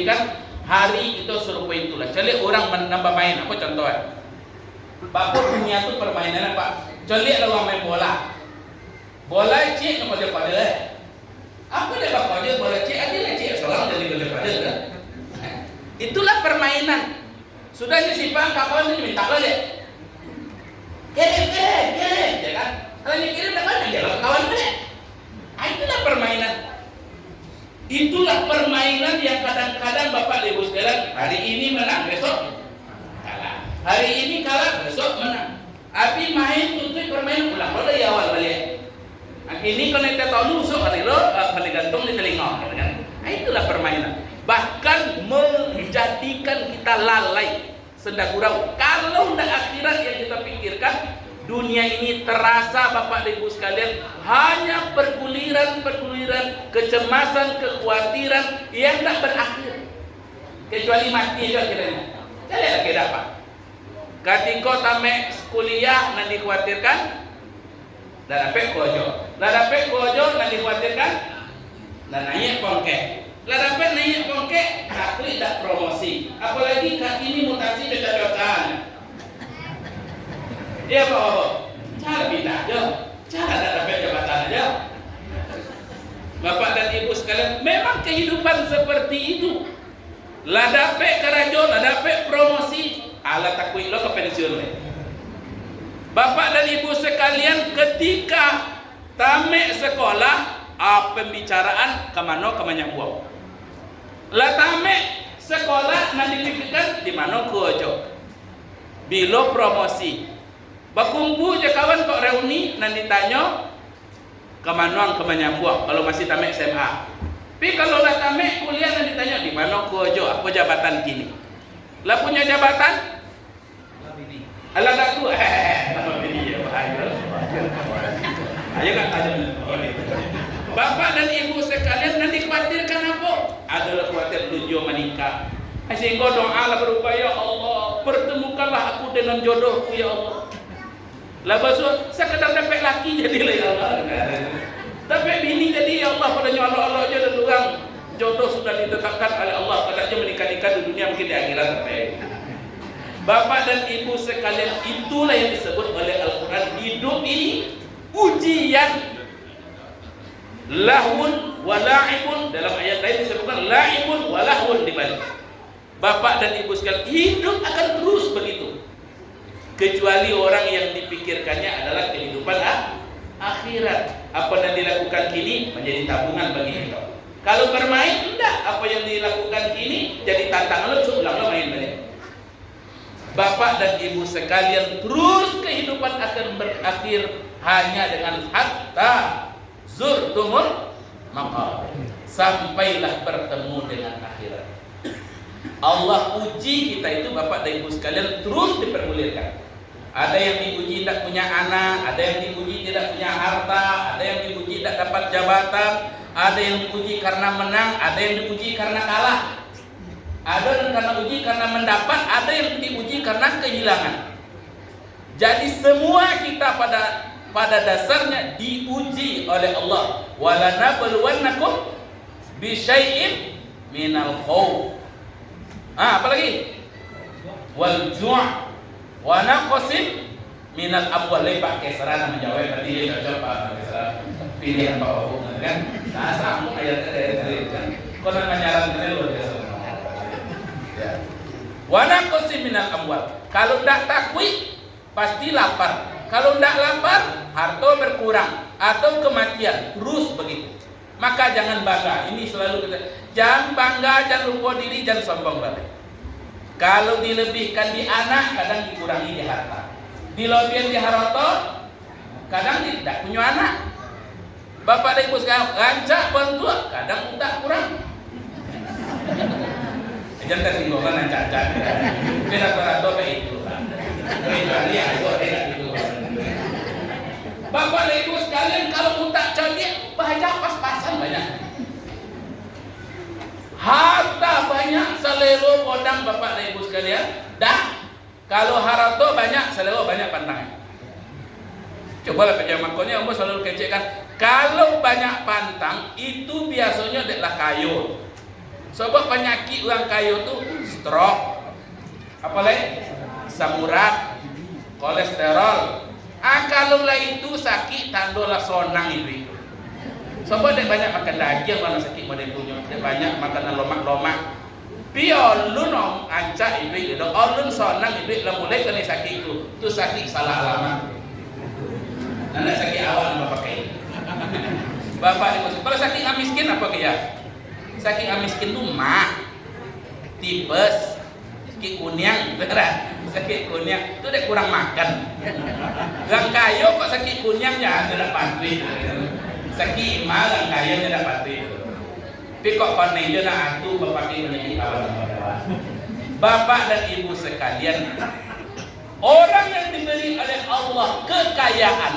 kan hari itu serupa itulah. Jadi orang menambah main. Apa contohnya? Bapak dunia itu permainan apa? Jadi ada orang main bola. Bola cik kepada apa dia bapak dia bola cik aja lah cik seorang jadi pada kan? Itulah permainan. Sudahnya si bang kawan ini minta lah dia. Kirim, ya kan? Kalau ini kirim mana dia kawan dia. Itulah permainan. Itulah permainan yang kadang-kadang Bapak Ibu sekalian hari ini menang, besok kalah. Hari ini kalah, besok menang. Tapi main untuk permainan ulang pada ya awal balik. Ini kalau kita tahu usuk hari lo, kalau gantung di telinga, kan? Itulah permainan. Bahkan menjadikan kita lalai, sendagurau. Kalau tidak akhirat yang kita pikirkan, dunia ini terasa Bapak dan Ibu sekalian hanya perguliran kecemasan, kekhawatiran yang tak berakhir kecuali mati saja kiranya. Jadi lagi dapat. Ketika tamek kuliah nanti dikhawatirkan, dan dapat kojo nanti dikhawatirkan, dan naik pongke. Lah dapat naik pongke, tapi tidak promosi. Apalagi kaki ini mutasi cocok-cocokan. Iya Pak, cara pindah aja, cara tak dapat jabatan aja. Bapak dan Ibu sekalian, memang kehidupan seperti itu. Lah dapat karajo, lah dapat promosi, ala takui lo ke pensiun. Bapak dan Ibu sekalian, ketika tamek sekolah, pembicaraan kemana buang. Lah tamek sekolah nanti dipikirkan di mana kuojo. Bilo promosi. Bakumpu je kawan kok reuni nanti tanya kemanuang kemenyambuang kalau masih tamek SMA. Tapi kalau lah tamek kuliah nanti tanya di mana kuojo apa jabatan kini. Lah punya jabatan? Ala aku bini ya ayo kan tanya. Bapak dan Ibu sekalian nanti khawatirkan apa? Adalah khawatir tujuh menikah. Sehingga doa lah berupaya Allah pertemukanlah aku dengan jodohku ya Allah. Lah basuh sekedar dapat laki jadi ya Allah. Dapat bini jadi ya Allah pada nyolok Allah aja dan orang jodoh sudah ditetapkan oleh Allah padanya menikah-nikah di dunia mungkin di akhirat sampai. Bapak dan Ibu sekalian, itulah yang disebut oleh Al-Qur'an hidup ini ujian. Lahun wa la'ibun, dalam ayat lain disebutkan la'ibun wa lahun dibalik. Bapak dan Ibu sekalian, hidup akan terus begitu. Kecuali orang yang dipikirkannya adalah kehidupan akhirat. Apa yang dilakukan kini menjadi tabungan bagi kita. Kalau bermain tidak, apa yang dilakukan kini jadi tantangan lo ulang main balik. Bapak dan Ibu sekalian, terus kehidupan akan berakhir hanya dengan hatta zurtumul maqabir, sampailah bertemu dengan akhirat. Allah uji kita itu Bapak dan Ibu sekalian terus dipergulirkan. Ada yang diuji tidak punya anak, ada yang diuji tidak punya harta, ada yang diuji tidak dapat jabatan, ada yang diuji karena menang, ada yang diuji karena kalah. Ada yang karena uji karena mendapat, ada yang diuji karena kehilangan. Jadi semua kita pada dasarnya diuji oleh Allah. Walanabluwannakum bisyai'in minal khauf. Apa lagi? Wal ju' wa naqsin minal amwal. Pakai sarana menjawab tadi dia cocok pilihan Pak Bapak kan. Nah, sama ayat dari kan. Kalau menyarankan luar biasa. Ya. Wa naqsin minal amwal. Kalau tidak takwi pasti lapar. Kalau tidak lapar, harta berkurang atau kematian. Terus begitu. Maka jangan bangga. Ini selalu kita. Jangan bangga, jangan lupa diri, jangan sombong balik. Kalau dilebihkan di anak, kadang dikurangi di harta. Dilebihan di harta, kadang tidak punya anak. Bapak dan Ibu sekalian, rancak bantu, kadang tak kurang. Jangan tersinggungan rancak-rancak. Beda rata kayak itu. Kecuali aku tidak itu. Bapak dan Ibu sekalian, kalau tak jadi, baca pas-pasan banyak. Harta banyak, selero kodang Bapak dan Ibu sekalian. Dah, kalau harta banyak, selero banyak pantangan. Cobalah pejam makonnya, umur selalu kecekkan. Kalau banyak pantang, itu biasanya adalah kayu. Sebab penyakit orang kaya tuh stroke, apa lagi? Asam urat, kolesterol. Kalau lah itu sakit tandolah sonang itu. Sebab dia banyak makan daging mana sakit model punya. Dia banyak makanan lomak-lomak. Piolun ancak itu, olun sonang itu lah mulai kena sakit itu. Itu sakit salah alamat. Nanda sakit awal nama pakai. Bapak itu. Kalau sakit miskin apa kaya? Sakit miskin tuh mah, tipes, sakit kunyang, beneran. Sakit kunyang itu dia kurang makan. Orang kaya kok sakit kunyang ya tidak pasti. Sakit imah orang kaya tidak pasti. Tapi kok koneng dia nak atu bapak ini penyakit awal. Bapak dan ibu sekalian, orang yang diberi oleh Allah kekayaan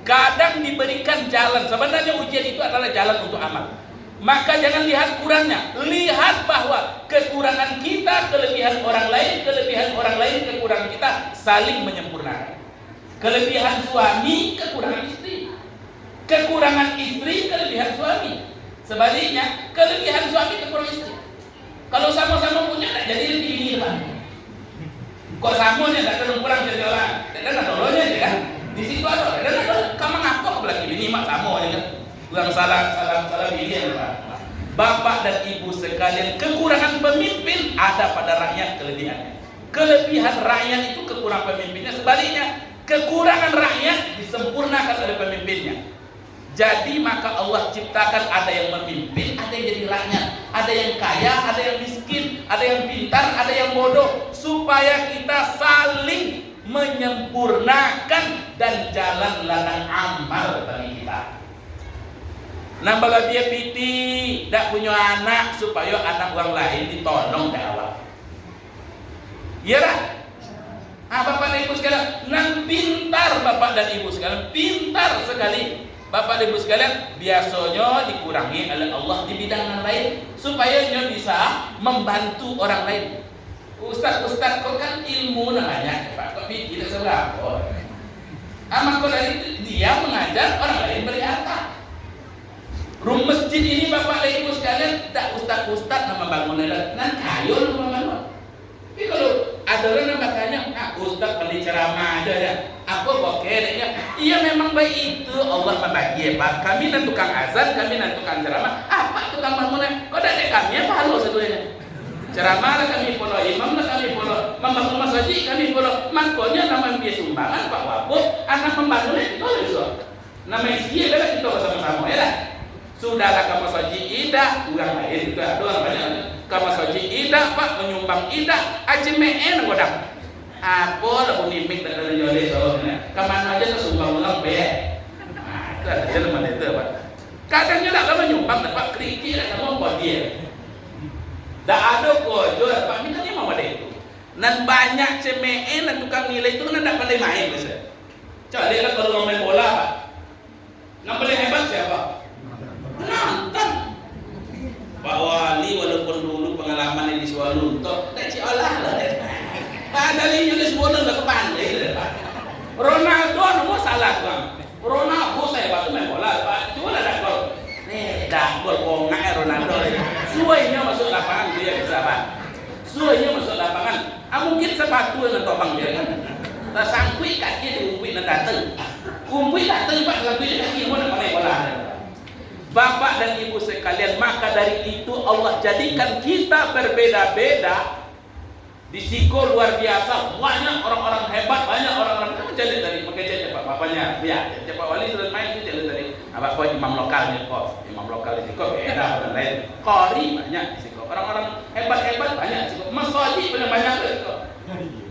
kadang diberikan jalan. Sebenarnya ujian itu adalah jalan untuk amal. Maka jangan lihat kurangnya, lihat bahwa kekurangan kita, kelebihan orang lain, kekurangan kita saling menyempurnakan. Kelebihan suami, kekurangan istri. Kekurangan istri, kelebihan suami. Sebaliknya, kelebihan suami, kekurangan istri. Kalau sama-sama punya, tak jadi lebih ini, Pak. Kok samunya tak terlalu kurang jadi orang. Dan ada dolonya ya kan? Di situ ada. Dan ada. Kamu ngapa belakang ini mak samu ya kan? Kurang salah pilihan, Pak. Bapak dan ibu sekalian, kekurangan pemimpin ada pada rakyat kelebihannya. Kelebihan rakyat itu kekurangan pemimpinnya. Sebaliknya, kekurangan rakyat disempurnakan oleh pemimpinnya. Jadi maka Allah ciptakan ada yang memimpin, ada yang jadi rakyat, ada yang kaya, ada yang miskin, ada yang pintar, ada yang bodoh, supaya kita saling menyempurnakan dan jalan ladang amal bagi kita. Nambah dia piti, tak punya anak supaya anak orang lain ditolong dah awak. Ya lah. Bapak dan ibu sekalian, nan pintar bapak dan ibu sekalian, pintar sekali. Bapak dan ibu sekalian, biasanya dikurangi oleh Allah di bidang lain supaya dia bisa membantu orang lain. Ustaz kok kan ilmu namanya, Pak. Tapi tidak seberapa. Maka dari dia mengajar orang lain berharta. Rum masjid ini bapak dan ibu sekalian, tak ustaz nama bangunan nan kayu nama bangun. Tapi kalau ada orang yang bertanya, ustaz beli ceramah aja ya. Aku bokeh, iya memang baik itu Allah membagi ya Pak. Kami nan tukang azan, kami nan tukang ceramah. Apa tukang bangunan? Kok ada kami apa halus sebenarnya? Ceramah lah kami follow, imam lah kami follow, membangun masjid kami follow. Makanya nama dia sumbangan Pak Wabuk, anak membangunnya itu loh. Nama dia adalah kita bersama-sama ya lah. Sudahlah kamu saji idah, orang lain juga ada orang banyak. Kamu saji idah Pak, menyumbang idah, aja meen godang. Apa lah pemimpin tak ada nyoleh soalnya. Kemana aja tu sumbang ulang be. Itu ada nama itu Pak. Kadang juga kamu nyumbang Pak, kerikil kamu buat dia. Tak ada kojol Pak, ini kan dia mau ada itu. Dan banyak cemeen dan tukang nilai itu kan tak pandai main biasa. Coba lihat kalau main bola Pak. Yang paling hebat siapa? Nonton. Pak Wali walaupun dulu pengalaman di Swalunto, tak ciolah lah. Ada linya di Swalunto tak kepandai. Ronaldo nomor salah bang. Ronaldo saya waktu main bola Pak, cuma ada gol. Dah gol kongak Ronaldo. Suainya masuk lapangan dia bisa Pak. Suainya masuk lapangan. Mungkin sepatu yang topang dia kan. Tak sangkui kaki diumpui dan datang. Umpui datang Pak, sangkui kaki mau nak main bola. Bapak dan ibu sekalian, maka dari itu Allah jadikan kita berbeda-beda. Di Siko luar biasa, banyak orang-orang hebat, banyak orang-orang jalan dari makanya Pak bapaknya, ya, Pak Wali sudah main itu jalan dari apa kok imam lokalnya kok, imam lokal di Siko beda orang lain. Qori banyak di Siko, orang-orang hebat-hebat banyak di Siko. Mas Soji banyak di Siko.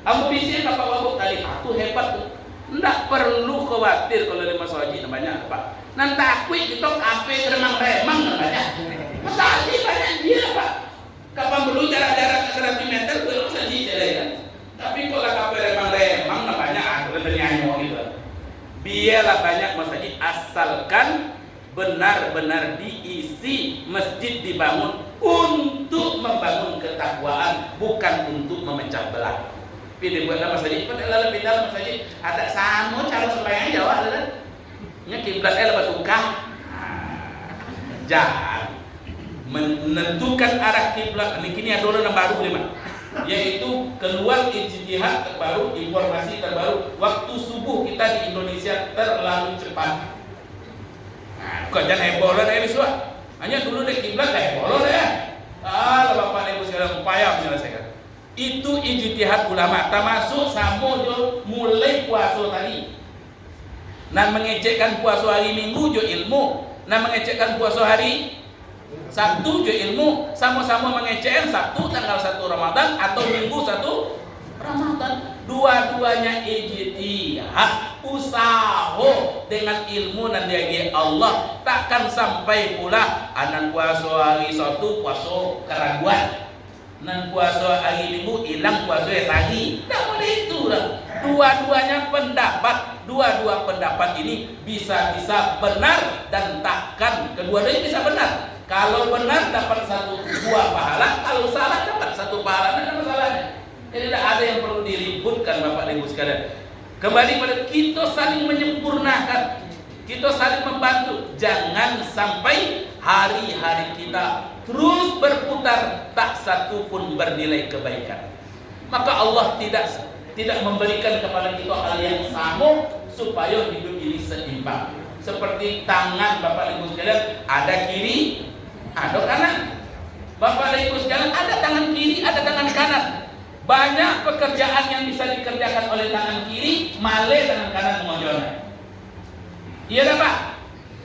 Kamu bisa Bapak Wabuk tadi, aku hebat tuh. Nggak perlu khawatir kalau ada Mas Soji namanya Pak. Nanti aku itu kafe remang-remang namanya. Mas Soji banyak dia Pak. Kapan perlu jarak-jarak 100 meter belum saja jalan. Tapi kalau kafe remang-remang namanya aku nyanyi gitu. Biarlah banyak masjid asalkan benar-benar diisi masjid dibangun untuk membangun ketakwaan, bukan untuk memecah belah. Tapi dibuatlah masjid, padahal lebih dalam masjid ada sama cara sembahyang Jawa ada. Nya kiblatnya lebih tukang. Jangan. menentukan arah kiblat. Ini adalah yang baru lima, yaitu keluar ijtihad terbaru, informasi terbaru. Waktu subuh kita di Indonesia terlalu cepat. Nah, kok jangan heboh lah dari suah. Hanya dulu deh kiblat dah heboh lah ya. Bapak Ibu sekalian upaya menyelesaikan. Itu ijtihad ulama, termasuk samo jo mulai puasa tadi. Nah mengecekkan puasa hari Minggu jo ilmu, nah mengecekkan puasa hari Sabtu jo ilmu, sama-sama mengecekkan Sabtu tanggal 1 Ramadan atau Minggu 1 Ramadan. Dua-duanya ijtihad, usaha dengan ilmu dan dia Allah. Takkan sampai pula anak puasa hari Sabtu puasa keraguan, nan puasa hari Minggu hilang puasa sagi. Tak boleh itu lah. Dua-duanya pendapat, dua pendapat ini bisa benar dan takkan kedua-duanya bisa benar. Kalau benar dapat satu buah pahala, kalau salah dapat satu pahala. Tidak ada masalahnya. Jadi tidak ada yang perlu diributkan Bapak Ibu sekalian. Kembali pada kita saling menyempurnakan, kita saling membantu. Jangan sampai hari-hari kita terus berputar tak satu pun bernilai kebaikan. Maka Allah tidak memberikan kepada kita hal yang sama supaya hidup ini seimbang. Seperti tangan Bapak Ibu sekalian, ada kiri, ada kanan. Bapak Ibu sekalian, ada tangan kiri, ada tangan kanan. Banyak pekerjaan yang bisa dikerjakan oleh tangan kiri, malah tangan kanan mengonjolnya. Iya dah Pak.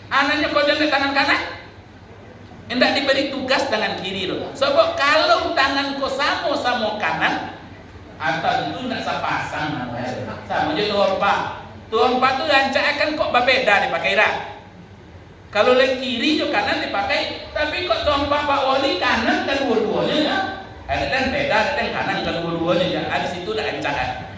Anaknya kau jangan tangan kanan. Hendak diberi tugas tangan kiri loh. Sebab kalau tangan kau sama kanan, atau itu tidak sepasang namanya. Sama aja tuorpa. Tuorpa tu rancak akan kok berbeda dipakai dah. Kalau lagi kiri juga kanan dipakai, tapi kok tuorpa Pak Wali kanan kan dua-duanya ya. Ada dan beda, ada yang kanan kedua-duanya ya. Ada situ ada ancaman.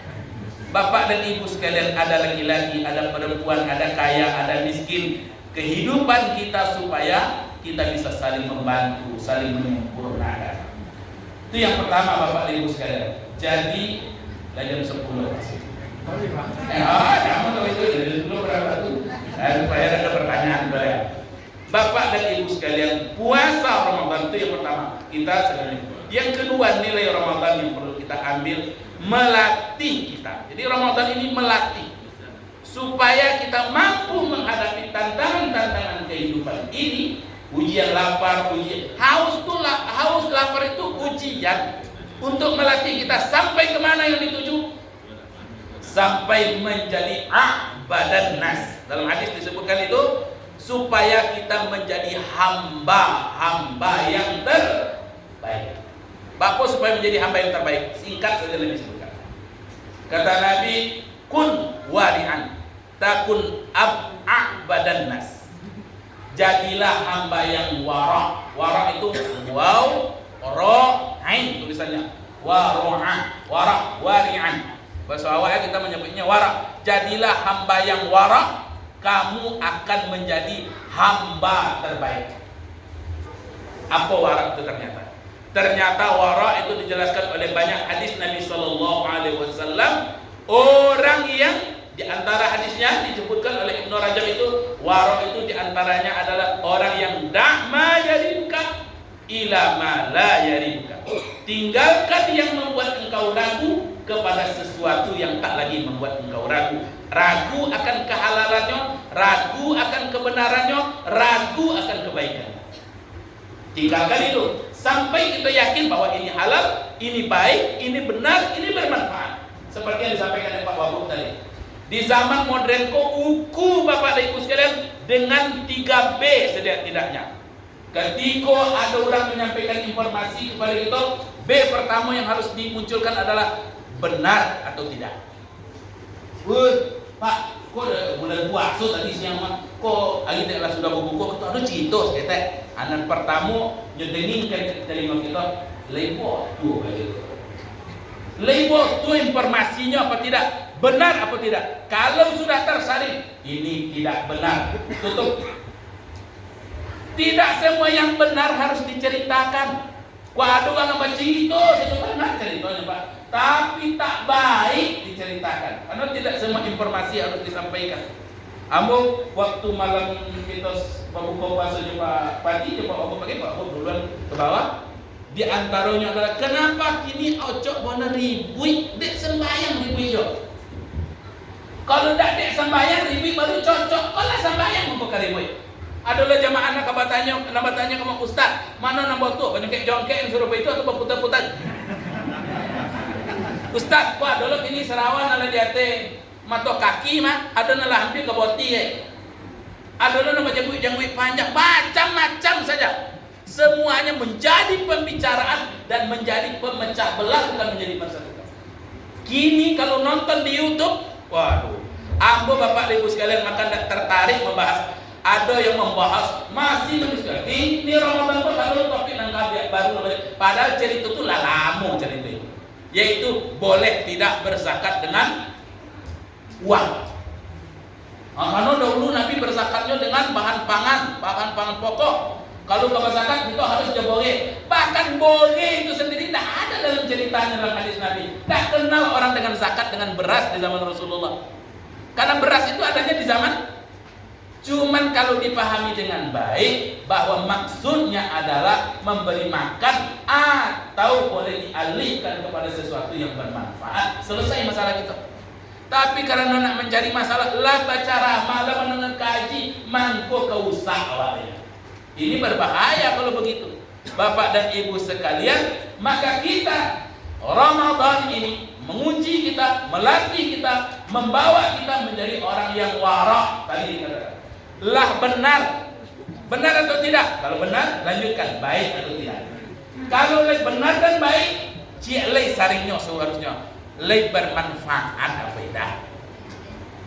Bapak dan Ibu sekalian, ada laki-laki, ada perempuan, ada kaya, ada miskin. Kehidupan kita supaya kita bisa saling membantu, saling menyempurnakan. Itu yang pertama Bapak dan Ibu sekalian. Jadi jam 10 masih. Kamu tahu itu dari 10 berapa tuh? Supaya ada pertanyaan boleh. Bapak dan Ibu sekalian, puasa Ramadan itu yang pertama kita sekalian. Yang kedua, nilai Ramadan yang perlu kita ambil, melatih kita. Jadi Ramadan ini melatih supaya kita mampu menghadapi tantangan-tantangan kehidupan ini. Ujian lapar, ujian haus lapar itu ujian untuk melatih kita sampai kemana yang dituju? Sampai menjadi abadan nas. Dalam hadis disebutkan itu supaya kita menjadi hamba yang terbaik. Bapak supaya menjadi hamba yang terbaik, singkat saja lebih disebutkan. Kata Nabi, kun wari'an takun abadan nas. Jadilah hamba yang wara. Wara itu waw, ra, ain tulisannya. Wari'an. Bahasa awalnya kita menyebutnya wara. Jadilah hamba yang wara, kamu akan menjadi hamba terbaik. Apa wara itu ternyata? Ternyata wara itu dijelaskan oleh banyak hadis Nabi Sallallahu Alaihi Wasallam. Orang yang di antara hadisnya disebutkan oleh Ibnu Rajab itu wara itu diantaranya adalah orang yang da'ma yaribka ila ma la yaribka. Tinggalkan yang membuat engkau ragu kepada sesuatu yang tak lagi membuat engkau ragu. Ragu akan kehalalannya, ragu akan kebenarannya, ragu akan kebaikannya. Tinggalkan itu sampai kita yakin bahwa ini halal, ini baik, ini benar, ini bermanfaat. Seperti yang disampaikan oleh Pak Wabuk tadi. Di zaman modern kok uku Bapak dan Ibu sekalian dengan 3B setidak-tidaknya. Ketika ada orang menyampaikan informasi kepada kita, B pertama yang harus dimunculkan adalah benar atau tidak. Pak, kok bulan puasa tadi siang mah, kok hari ini sudah berbuka, kita ada cerita kita. Anak pertama nyedeningkan telinga kita, label tu begitu. Label tu informasinya apa tidak, benar apa tidak. Kalau sudah tersalin, ini tidak benar, tutup. Tidak semua yang benar harus diceritakan. Waduh, kalau baca itu benar ceritanya Pak, tapi tak baik diceritakan. Karena tidak semua informasi harus disampaikan. Ambo waktu malam kita buka puasa jumpa pagi, jumpa Abu pagi, Pak Abu duluan ke bawah. Di antaranya adalah kenapa kini ocok bona ribui dek sembayang ribui jo. Kalau tak dek sembayang ribui baru cocok. Kalau sembayang mau ribui. Adalah jamaah nak bertanya ke ustaz, mana nombor tu? Banyak jongkek yang suruh itu atau berputar-putar? Ustaz, wah dulu kini Serawan ala diate mato kaki mah, ada nalah hampir ke boti Ada nama janggut panjang, macam-macam saja. Semuanya menjadi pembicaraan dan menjadi pemecah belah, bukan menjadi persatuan. Kini kalau nonton di YouTube, waduh, ambo bapak ibu sekalian makan tak tertarik membahas. Ada yang membahas masih menyukai ini Ramadan kok kalau topik nangkap baru, padahal cerita itu lama cerita itu, yaitu boleh tidak berzakat dengan uang. Karena dahulu Nabi berzakatnya dengan bahan pangan pokok. Kalau ke zakat itu harus boleh. Bahkan boleh itu sendiri tidak ada dalam ceritanya dalam hadis Nabi. Tak kenal orang dengan zakat dengan beras di zaman Rasulullah. Karena beras itu adanya di zaman. Cuman kalau dipahami dengan baik bahwa maksudnya adalah memberi makan atau boleh dialihkan kepada sesuatu yang bermanfaat. Selesai masalah itu. Tapi karena nak mencari masalah, lah baca malah mendengar kaji, mangko keusak awalnya. Ini berbahaya kalau begitu. Bapak dan Ibu sekalian, maka kita Ramadan ini menguji kita, melatih kita, membawa kita menjadi orang yang wara. Tadi dikatakan, lah benar atau tidak? Kalau benar, lanjutkan, baik atau tidak. Kalau benar dan baik, cielai saringnya seharusnya, lei bermanfaat apa tidak?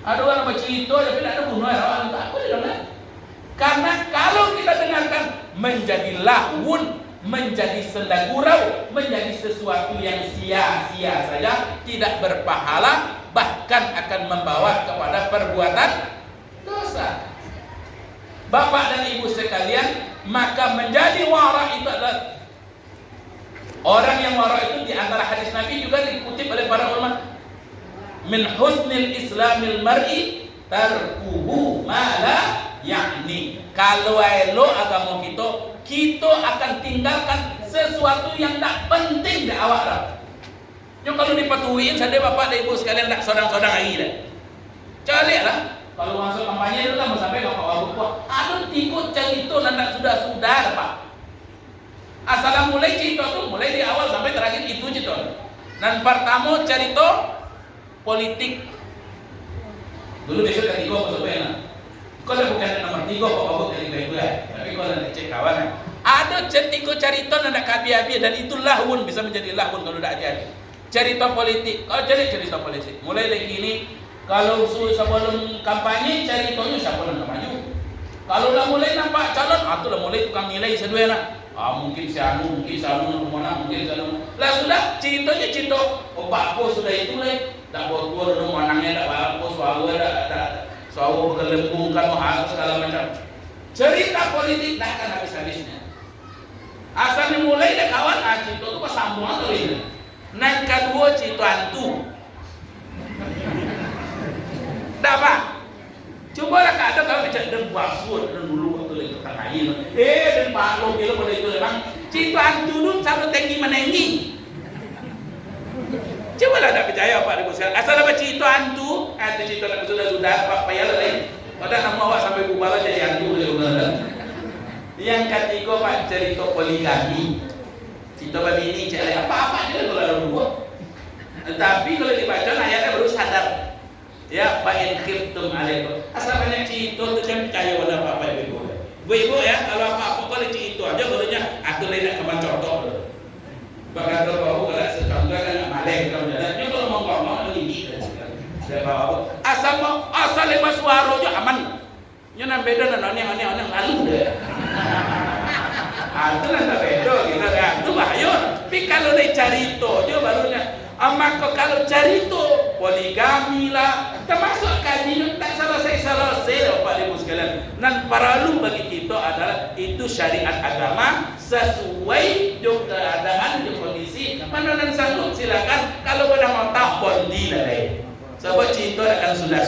Ada orang baca itu, tapi tidak ada bunuh orang tak boleh dong. Karena kalau kita dengarkan menjadi lahun, menjadi senda gurau, menjadi sesuatu yang sia-sia saja, tidak berpahala, bahkan akan membawa kepada perbuatan dosa. Bapak dan Ibu sekalian, maka menjadi wara itu adalah orang yang wara itu di antara hadis Nabi juga dikutip oleh para ulama. Min husnil islamil mar'i tarkuhu ma la yakni. Kalau elo agama kita akan tinggalkan sesuatu yang tak penting di awak dah. Yang kalau dipatuhin saja bapak dan ibu sekalian tak sodang-sodang lagi dah. Coba lihatlah, kalau masuk kampanye itu kan sampai bapak bapak, aduh tikut cerita nanti sudah pak. Asal mulai cerita tu mulai di awal sampai terakhir itu cerita. Dan pertama cerita politik. Dulu besok ketiga masuk enak. Kalau bukan nomor 3 Bapak dari baik tapi kalau nak cek kawan ada cerita nak kabi-abi dan itu lahun, bisa menjadi lahun kalau tidak hati-hati. Cerita politik, kalau jadi cerita politik mulai dari ini, kalau sebelum kampanye ceritanya siapa yang maju. Kalau dah mulai nampak calon, itu dah mulai tukang nilai sedua nak. Mungkin si anu mana, mungkin si anu. Lah sudah ceritanya cerita Pak Pos sudah itu lah. Tak buat manangnya tak apa, suara soal bergelembungkan hal segala macam. Cerita politik tak akan habis-habisnya. Asalnya mulai dari kawan cerita itu pas sambung atau ini. Nang kedua cerita hantu. Dah pak. Coba lah ada kalau macam dan basur dan dulu waktu lagi tertangain. Dan pak lo bila pada itu memang cerita hantu dulu satu tinggi menenggi. Coba lah tak percaya Pak Ibu sekalian. Asal apa cerita hantu, ada cerita nak sudah Pak payah lain. Ada nama awak sampai bubala jadi hantu dia. Yang ketiga Pak cerita poligami. Cerita babi ini cari apa-apa dia kalau ada dua. Tapi kalau dibaca ayatnya baru sadar. Ya, fa in khiftum alaikum. Asal banyak cerita tu jangan percaya pada apa-apa ibu. Ibu ya, kalau apa-apa kalau cerita aja barunya aku lain nak kembang contoh. Bahkan kalau kalau secangga kan malek kalau jalannya kalau mau ngomong tinggi asal lepas suara aja aman. Nya beda dan aneh lalu deh. Itu lah beda gitu kan. Itu bahaya. Tapi kalau dicari itu aja barunya. Maka kalau cari itu poligami lah, termasuk kajian tak selesai Bapak Ibu sekalian. Dan perlu bagi kita adalah itu syariat agama sesuai dengan keadaan di kondisi mana dan sanggup silakan. Kalau pada mau tak bondi lah deh. Sebab cinta akan sudah